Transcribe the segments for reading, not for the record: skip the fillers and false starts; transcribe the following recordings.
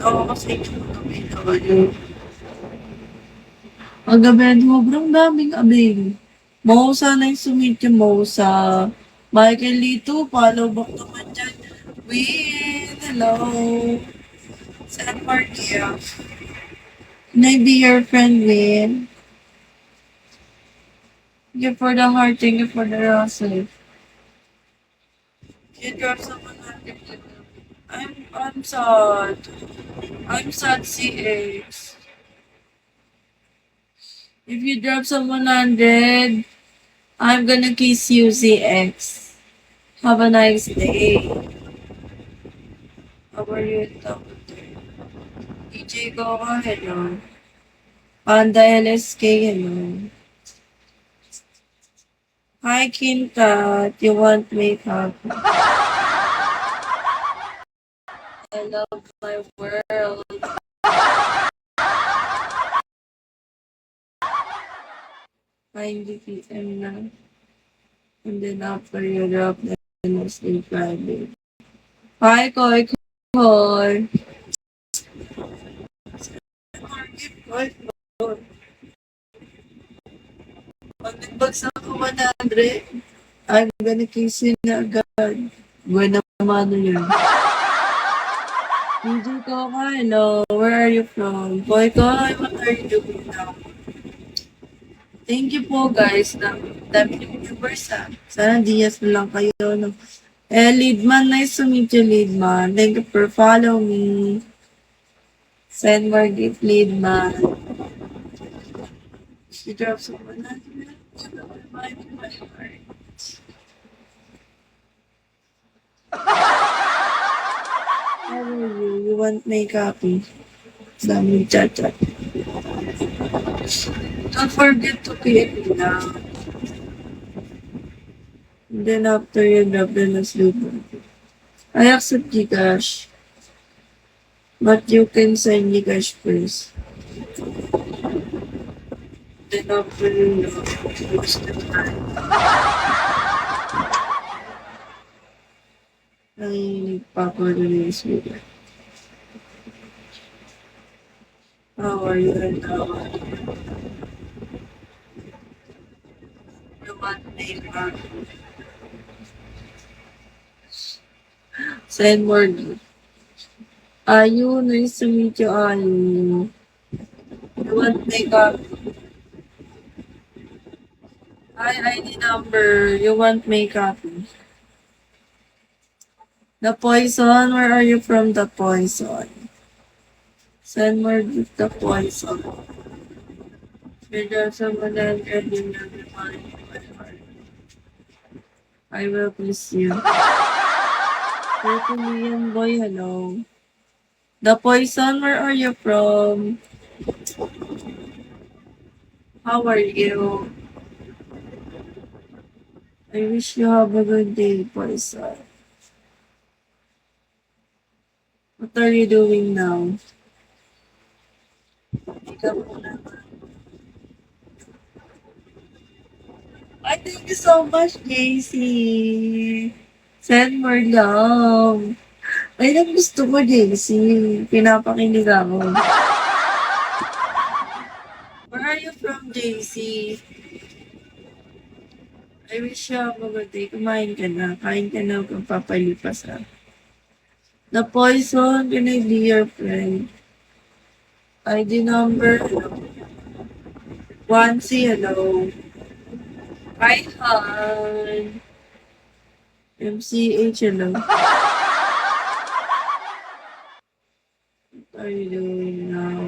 Oo, kasi kami naman yun. Ang gabi, sobrang daming abing. Mausa na yung sumit yung Mausa. Michael Lito, follow back naman dyan. Win, hello. San Martia. Can I be your friend, Win? Thank you for the heart, thank you for the roses. You drop someone on the I'm sad. I'm sad, CX. If you drop some 100, I'm gonna kiss you, CX. Have a nice day. How are you? DJ Goka, hello. Panda LSK, hello. Hi, Kintat. You want makeup? I love my world. Find the PM na. And then after you drop, then I sleep Friday. Hi, Koy Koy. Koy Koy. Pag nagbagsak ko 100, I'm gonna kiss you na agad. Buwan naman yun. DJ ko ka, hello. Where are you from? Boy ko, what are you doing now? Thank you po guys. Dami yung viewers ha. Sana dias na lang kayo. No? Leadman, nice to meet you, Leadman. Thank you for follow me. Send more gift, Leadman. She drops someone na. How are you? You want my copy? Dami chat-chat. Don't forget to PM me now. And then after you drop the last loop. I accept Gcash. But you can send Gcash first. Then after you post the time. Ay, nagpapagulis mo. How are you right now? You want makeup? Send more. Ayu, nice to meet you, Ayu. You want makeup? Hi, ID number. You want makeup? The Poison, where are you from, The Poison? Send more gift, The Poison. Figure someone and ending your mind. I will please you. 30 million boy, hello. The Poison, where are you from? How are you? I wish you have a good day, Poison. What are you doing now? Ikaw muna. I thank you so much, JC. Send more love. Ay, ang gusto ko, JC. Pinapakinig ako. Where are you from, JC? I wish you have a good day. Kumain ka na. Kain ka na kung papalipas ha. The Poison, can I be your friend? ID number, 1C, hello. Hi, Han. MCH, hello. What are you doing now?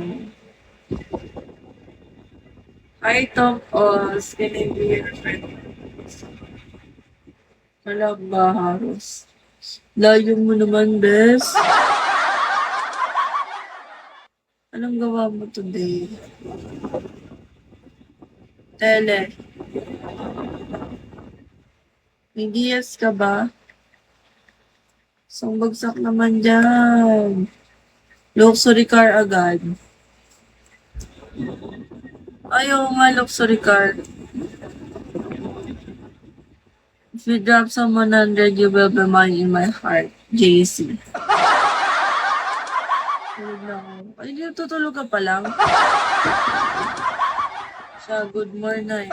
Hi, Tom Oz. Can I be your friend? Kalamba, Haros. Layo mo naman, bes. Anong gawa mo today? Tele. May DS ka ba? Isang bagsak naman dyan. Luxury car agad. Ayaw nga luxury car. If you drop some 100, you will be mine in my heart. JC. Tulog na ako. Ay, hindi tutulog ka pa lang. Siya, good morning.